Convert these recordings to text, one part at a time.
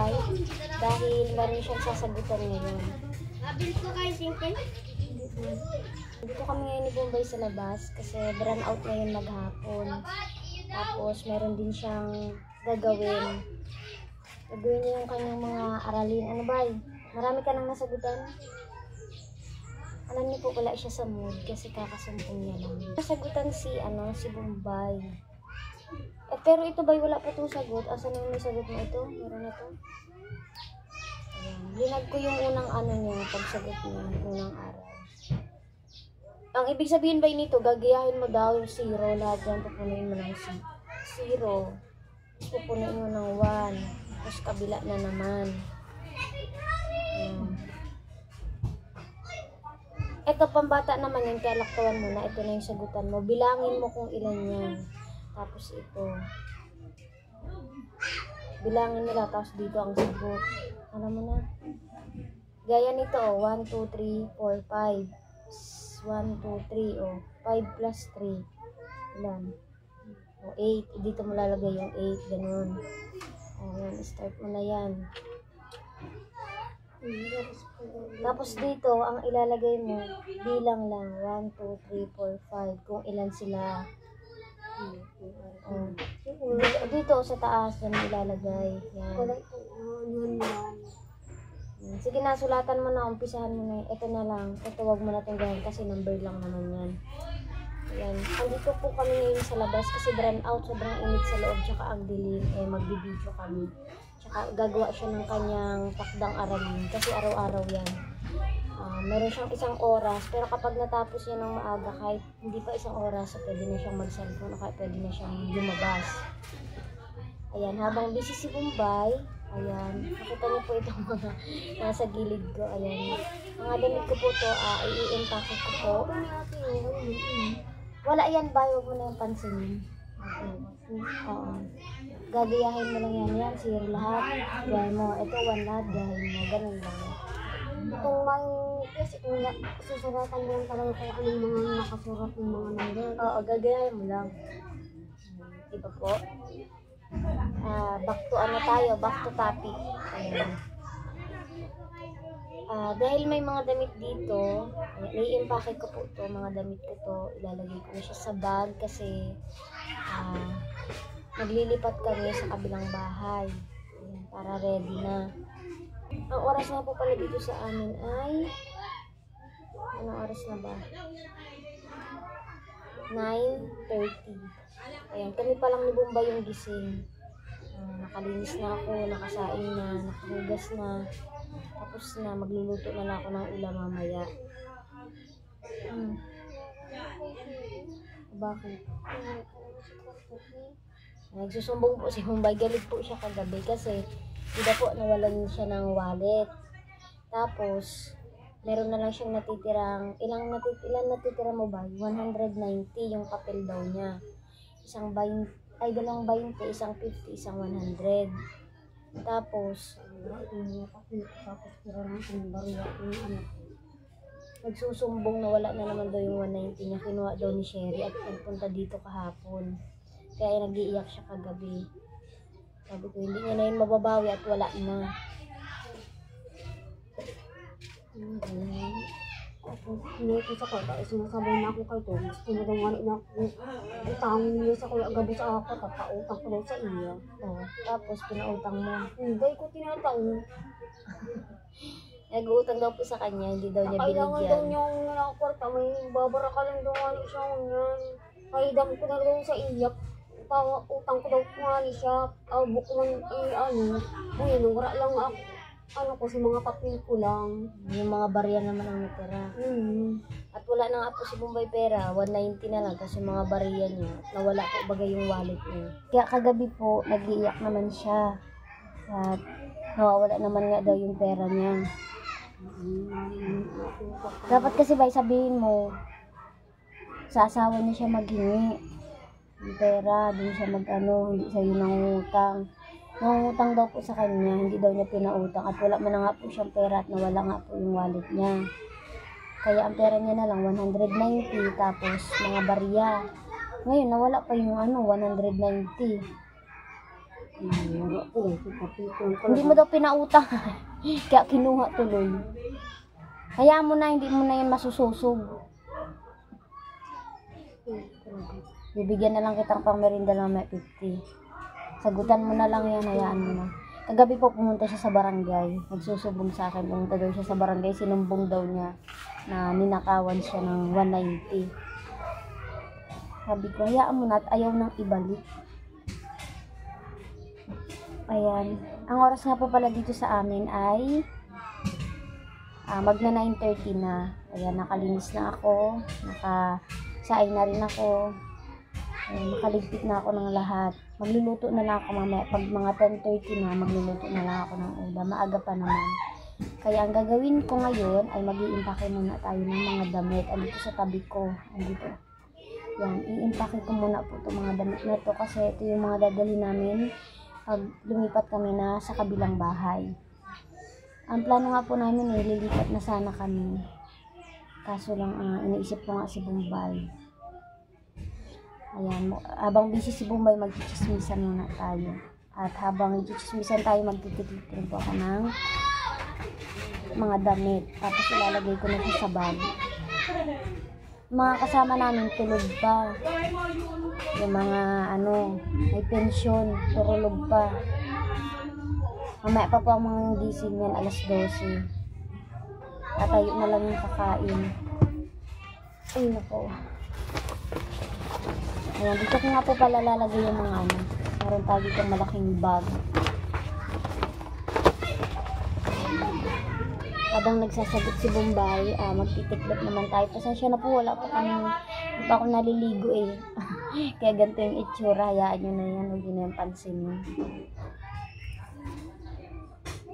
Bombay dahil meron siyang sasagutan ngayon. Dito kami ngayon ni Bombay sa labas kasi run out ngayon maghapon. Tapos meron din siyang gagawin. Gagawin niya yung kanyang mga aralin. Ano ba? Marami ka nang nasagutan? Alam niyo po wala siya sa mood kasi kakasumpong niya lang. Nasagutan si Bombay. Pero ito ba wala pa itong sagot? Asan na may sagot mo ito? Meron na ito? Ayan. Linag ko yung unang niya, pagsagot niya, unang araw. Ang ibig sabihin ba nito, gagayahin mo daw yung 0, lahat yan, pupunuin mo ng 0. Tapos pupunuin mo ng 1. Tapos kabila na naman. Ayan. Ito pambata naman yung kaya laktawan mo na ito na yung sagutan mo. Bilangin mo kung ilan yan. Tapos ito. Bilangin nila, tapos dito ang sagot. Alam mo na. Gaya nito, 1, 2, 3, 4, 5. 1, 2, 3, 5 plus 3. Ilan? 8. Dito mo lalagay yung 8, ganun. Ayan, start mo na yan. Tapos dito, ang ilalagay mo, bilang lang. 1, 2, 3, 4, 5. Kung ilan sila. Dito sa taas, yan ilalagay. Yan. Sige na, sulatan mo na, umpisahan mo na. Ito na lang. Ito wag mo na itong gawin kasi number lang naman yan. Ayan. Andito po kami ngayon sa labas kasi run out, sobrang init sa loob, tsaka ang dilim. Magbibideo kami. Tsaka gagawa siya ng kanyang takdang aralin kasi araw-araw yan. Meron siyang 1 oras, pero kapag natapos yan ng maaga, kahit hindi pa 1 oras, so pwede na siyang mag-cellphone, kahit pwede na siyang lumabas. Ayan, habang busy si Bombay, ayan, nakita niyo po itong mga nasa gilid ko, ayan. Mga damit ko po to, i-empake ko po. Wala yan ba, huwag mo na yung pansinin. Oo. Gagayahin mo lang yan, 0 lahat. Gayahin mo, ito 1 lahat, gayahin mo, ganun lang. Itong may kasi kung susuratan mo lang talaga kung anong mga nakasurat ng mga number. Oo, gagayahin mo lang. Diba po? Back to back to topic. Ayan. Dahil may mga damit dito, i-empake ko po ito, mga damit ko to, ilalagay ko na siya sa bag kasi naglilipat kami sa kabilang bahay. Ayan, para ready na. Ang oras na po pala dito sa amin ay, anong oras na ba? 9:30. Ayan, kami pa lang ni Bombay yung gising. Nakalinis na ako, nakasaing na, nakahugas na. Tapos na, magluluto na lang ako ng ulam mamaya. Bakit? Nagsusumbong po si Bombay. Galit po siya kagabi kasi hindi po nawalan siya ng wallet. Tapos, meron na lang siyang natitirang, ilan natitira mo ba? 190 yung papel daw niya. Dalawang 20, isang 50, isang 100. Tapos, nagsusumbong na wala na naman daw yung 190 niya. Kinuha daw ni Sherry at nagpunta dito kahapon. Kaya nag-iiyak siya kagabi. Sabi ko, hindi niya na yun mababawi at wala na. Hindi ko sa kwarta, sinasabay na ako kay Tom. Gusto na daw wala na ako. Utangin niya sa kuya gabi sa ako, papautang ko daw sa iya. Tapos, pinautang mo. Hindi ko tinatang. Nag-uutang daw po sa kanya, hindi daw niya Kailangan daw binigyan. niyang nakakwarta, may babara ka lang daw nga siya ngayon. Kaidam ko na daw sa iyak. Utang ko daw nga siya. Bukman wala lang ako sa mga papel ko lang. Yung mga barya naman ang natira. At wala na nga po si Bombay pera, 190 na lang kasi mga barya niya. Nawala po bagay yung wallet niya. Kaya kagabi po, nag-iiyak naman siya. At nawawala naman nga daw yung pera niya. Dapat kasi ba sabihin mo, sa asawa niya siya maghingi. Yung pera, dun siya hindi siya yun nangungutang. Nangungutang daw po sa kanya, hindi daw niya pinautang at wala man na nga po siyang pera at nawala nga po yung wallet niya. Kaya ang pera niya na lang 190 tapos mga barya. Ngayon nawala pa yung 190. Wala ko lang, kapitan ko Hindi mo daw pinautang. Kaya kinuha tuloy. Hayaan mo na, hindi mo na yan masususog. Bibigyan na lang kitang pang merinda ng may 50. Sagutan mo na lang yan, hayaan mo na. Kagabi po pumunta siya sa barangay. Nagsusubong sa akin. Pumunta daw siya sa barangay. Sinumbong daw niya na ninakawan siya ng 190. Sabi ko, hayaan mo na at ayaw nang ibalik. Ayan. Ang oras nga po pala dito sa amin ay magna 9:30 na. Ayan, nakalinis na ako. Nakasaay na rin ako. Ayan, nakaligpit na ako ng lahat. Magluluto na lang ako mamaya. Pag mga 10:30 na, magluluto na lang ako ng ulam. Maaga pa naman. Kaya ang gagawin ko ngayon ay mag-iimpake muna tayo ng mga damit. Andito sa tabi ko. Andito. Yan, i-impake ko muna po itong mga damit na to kasi ito yung mga dadali namin pag lumipat kami na sa kabilang bahay. Ang plano nga po namin lilipat na sana kami. Kaso lang, iniisip ko nga si Bombay. Ayan, habang busy si Bombay, magchichismisan muna tayo. At habang magchichismisan tayo, magtititin po ako ng mga damit. Tapos ilalagay ko na sa bag. Mga kasama namin tulog pa. Yung mga may pensyon, turulog pa. Mamaya pa po ang mga gising yan, alas 12. Tatayo na lang yung kakain. Ay nako. Ayan, dito ko nga po pala lalagay yung mga meron tayo dito malaking bag. Habang nagsasagot si Bombay, magtitiklop naman tayo. Pasensya na po, hindi pa ako naliligo eh. Kaya ganito yung itsura, hayaan nyo na yan, huwag nyo na yung pansinin.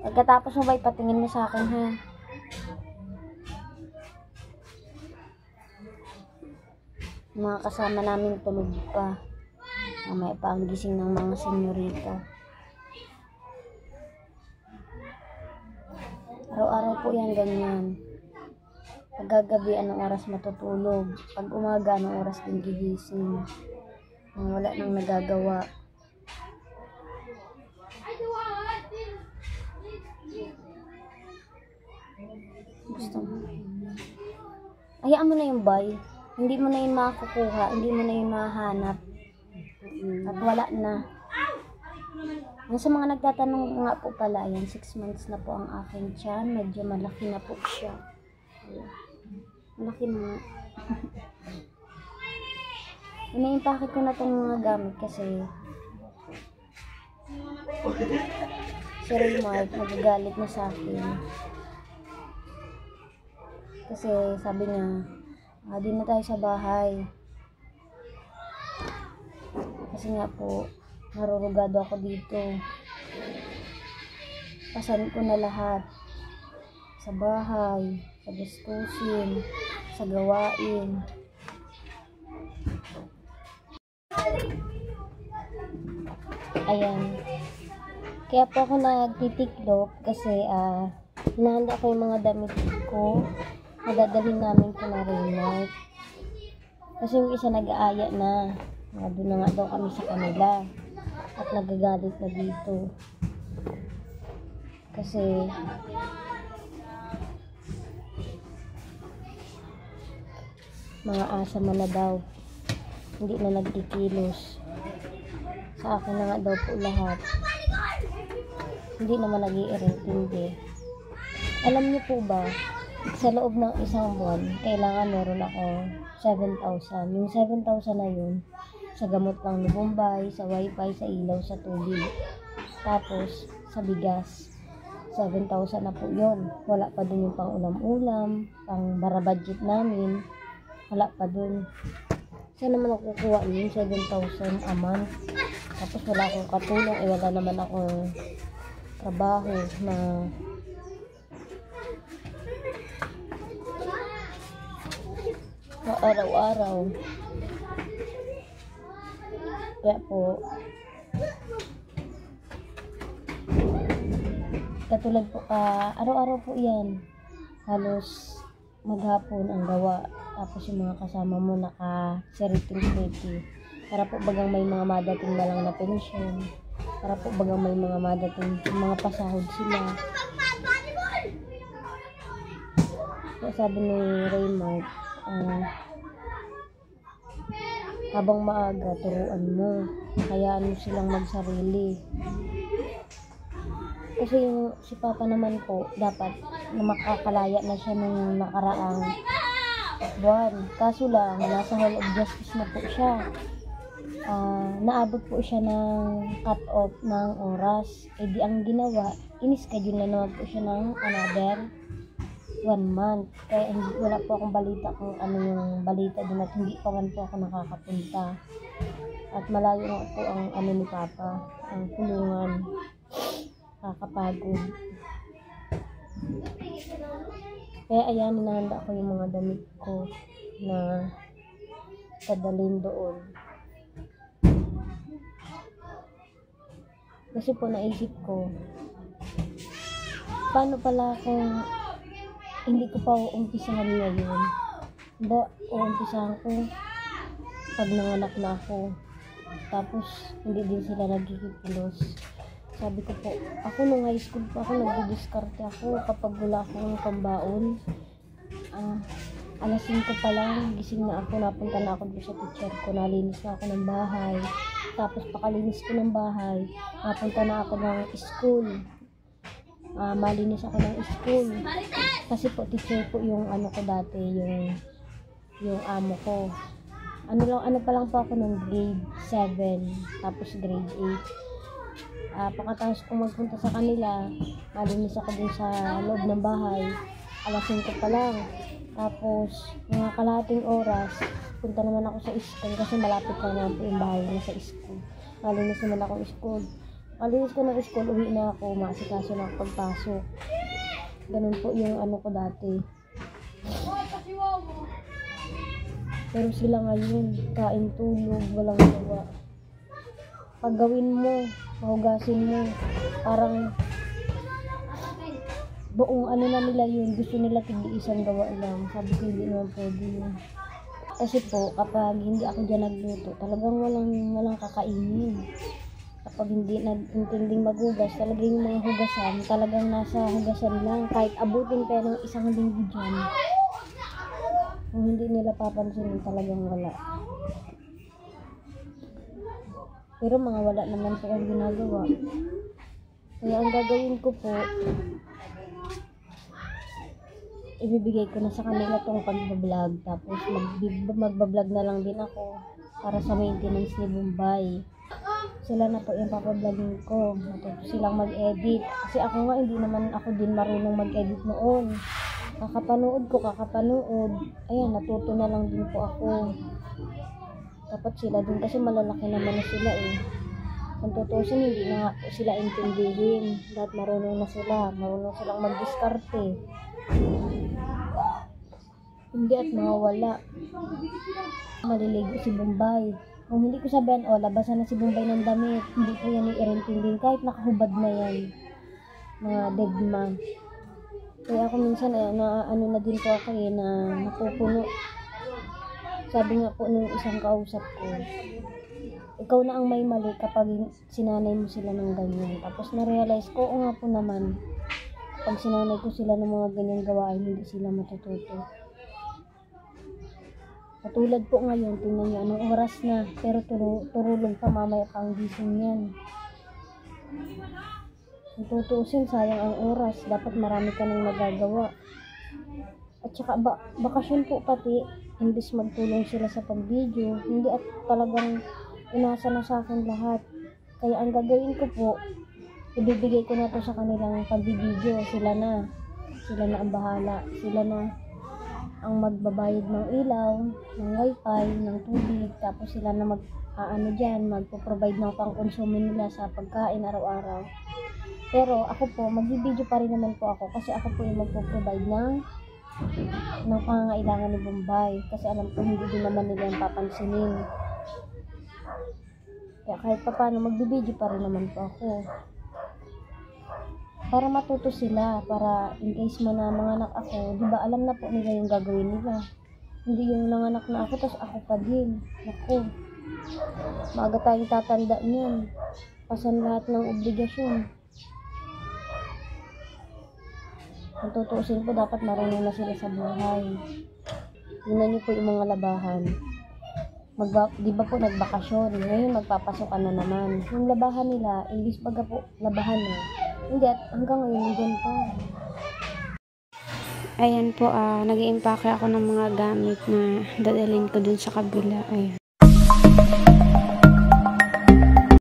Pagkatapos mo ba, ipatingin mo sa akin ha. Mga kasama namin tulog pa. Mamaya pa ang gising ng mga senyorita. Araw-araw po yan ganyan. Pagkagabi, anong oras matutulog. Pag umaga, anong oras din gigising. Wala nang nagagawa. Gusto mo. Hayaan mo na yung bay. Hindi mo na yun makakukuha. Hindi mo na yun mahanap. At wala na. Sa mga nagtatanong nga po pala, ayan, 6 months na po ang aking tiyan. Medyo malaki na po siya. Ayan. Malaki na. Ina-impake ko na itong mga gamit kasi si Raymart nagagalit na sa akin. Kasi sabi niya, di na tayo sa bahay. Kasi nga po, narurugado ako dito. Pasan ko na lahat. Sa bahay, sa gastusin, sa gawain. Ayan. Kaya po ako nagtitiklop kasi hinahanda ko yung mga damit ko. Nadadalhin namin kina Raymart. Kasi yung isa nag-aaya na. Doon na nga daw kami sa kanila. At nagagalit na dito. Kasi mga asama na daw. Hindi na nagkikilos. Sa akin na nga daw po lahat. Hindi naman nag-iirintindi. Alam niyo po ba, sa loob ng isang buwan, kailangan meron ako 7,000. Yung 7,000 na yun, sa gamot lang ni Bombay, sa wifi, sa ilaw, sa tubig. Tapos, sa bigas. 7,000 na po yun. Wala pa dun yung pang ulam-ulam, pang bara budget namin. Wala pa dun. Saan naman ako kukuha yun? 7,000 a month. Tapos wala akong katulong. Wala naman akong trabaho na araw-araw. Kaya po, katulad po, araw-araw po yan. Halos maghapon ang gawa. Tapos yung mga kasama mo naka-seriting-seri. Para po bagang may mga madating na lang na pensyon. Para po baga may mga madating, mga pasahod sila. Kaya sabi ni Raymart, habang maaga, turuan mo. Hayaan mo silang magsarili. Kasi yung si Papa naman po, dapat na makakalaya na siya nung nakaraang buwan. Kaso lang, nasa Hall of Justice na po siya. Naabot po siya ng cut-off ng oras. E di ang ginawa, in-schedule na naman po siya ng another 1 month. Kaya wala po akong balita kung ano yung balita din at hindi pa man po ako nakakapunta. At malayo nga po ang ano ni Papa, ang kulungan. Kakapagod. Kaya ayan, ninahanda ko yung mga damit ko na dadalhin doon. Kasi po naisip ko, paano pala kung hindi ko pa uumpisahan ngayon? Ba, uumpisahan ko pag nanganak na ako. Tapos, hindi din sila nagkikipilos. Sabi ko po, ako nung high school pa ako, nagdidiskarte ako kapag wala akong pambaon. Alas 5 pa lang, gising na ako, napunta na ako doon sa teacher ko, nalinis na ako ng bahay. Tapos pakalinis ko ng bahay, napunta na ako ng school. Malinis ako ng school. Kasi po, teacher po yung ano ko dati, yung amo ko. Ano pa lang po ako nung grade 7, tapos grade 8. Pagkatapos kong magpunta sa kanila, malinis ako dun sa loob ng bahay. Alas 5 pa lang. Tapos, mga kalahating oras, punta naman ako sa school kasi malapit lang naman po yung bahay na sa school. Malinis naman ako school. Malinis ko ng school, uwi na ako, maasikaso na ako pagpasok. Ganun po yung ano ko dati. Pero sila ngayon, kain, tulog, walang gawa. Pag gawin mo, mahugasin mo, parang buong ano na nila yun, gusto nila tig-isang gawa lang. Sabi ko hindi naman pwede yun. Kasi po, kapag hindi ako dyan nagluto, talagang walang kakainin. Kapag hindi nag-intinding maghugas, talagang yung mga hugasan, talagang nasa hugasan lang. Kahit abutin pa ng isang linggo dyan, kung hindi nila papansinin, talagang wala. Pero mga wala naman po ang ginagawa. Kaya ang gagawin ko po, ibibigay ko na sa kanila tong pag-vlog. Tapos magbablog na lang din ako para sa maintenance ni Bombay. Sila na po yung papablogin ko. Matuto silang mag-edit. Kasi ako nga, hindi naman ako din marunong mag-edit noon. Kakapanood. Ayan, natuto na lang din po ako. Dapat sila din kasi malalaki naman na sila eh. Kung tutusin, hindi na po sila intindihin. Dapat marunong na sila. Marunong silang mag-diskarte. Hindi at mawawala. Maliligo si Bombay. Kung hindi ko sabihan, labasan na si Bombay ng damit. Hindi ko yan i-intindihin. Kahit nakahubad na yan. Mga degma. Kaya ako minsan, na din po ako na napupuno. Sabi nga po nung isang kausap ko, ikaw na ang may mali kapag sinanay mo sila ng ganyan. Tapos na-realize ko, nga po naman, pag sinanay ko sila ng mga ganyang gawain, hindi sila matututo. Katulad po ngayon, tingnan niyo, anong oras na, pero turulong pa, mamaya pang gising yan. Kung tutuusin, sayang ang oras, dapat marami ka nang magagawa. At saka bakasyon po pati, imbis magtulong sila sa pag-video, hindi at talagang inasa na sa akin lahat. Kaya ang gagawin ko po, ibibigay ko na to sa kanilang pag-video. Sila na ang bahala. Sila na ang magbabayad ng ilaw, ng wifi, ng tubig, tapos sila na magpo-provide ng pang-konsumo nila sa pagkain araw-araw. Pero ako po, magbibideo pa rin naman po ako kasi ako po yung magpo-provide ng pangangailangan ni Bombay kasi alam ko hindi din naman nila yung papansinin. Kaya kahit pa paano magbibideo pa rin naman po ako para matuto sila, para in case man na manganak ako, diba alam na po nila yung gagawin nila. Hindi yung nanganak na ako tapos ako pa din. Naku, maaga tayong tatanda niyan. pasan lahat ng obligasyon. Kung tutuusin po, dapat marunong na sila sa buhay. Tingnan niyo po yung mga labahan. Di ba po nagbakasyon? Ngayon magpapasokan na naman. Yung labahan nila, imbis baga po labahan na. Hindi, at hanggang ngayon, nandiyan pa. Ayan po, nag-i-impake ako ng mga gamit na dadalhin ko dun sa kabila. Ayan.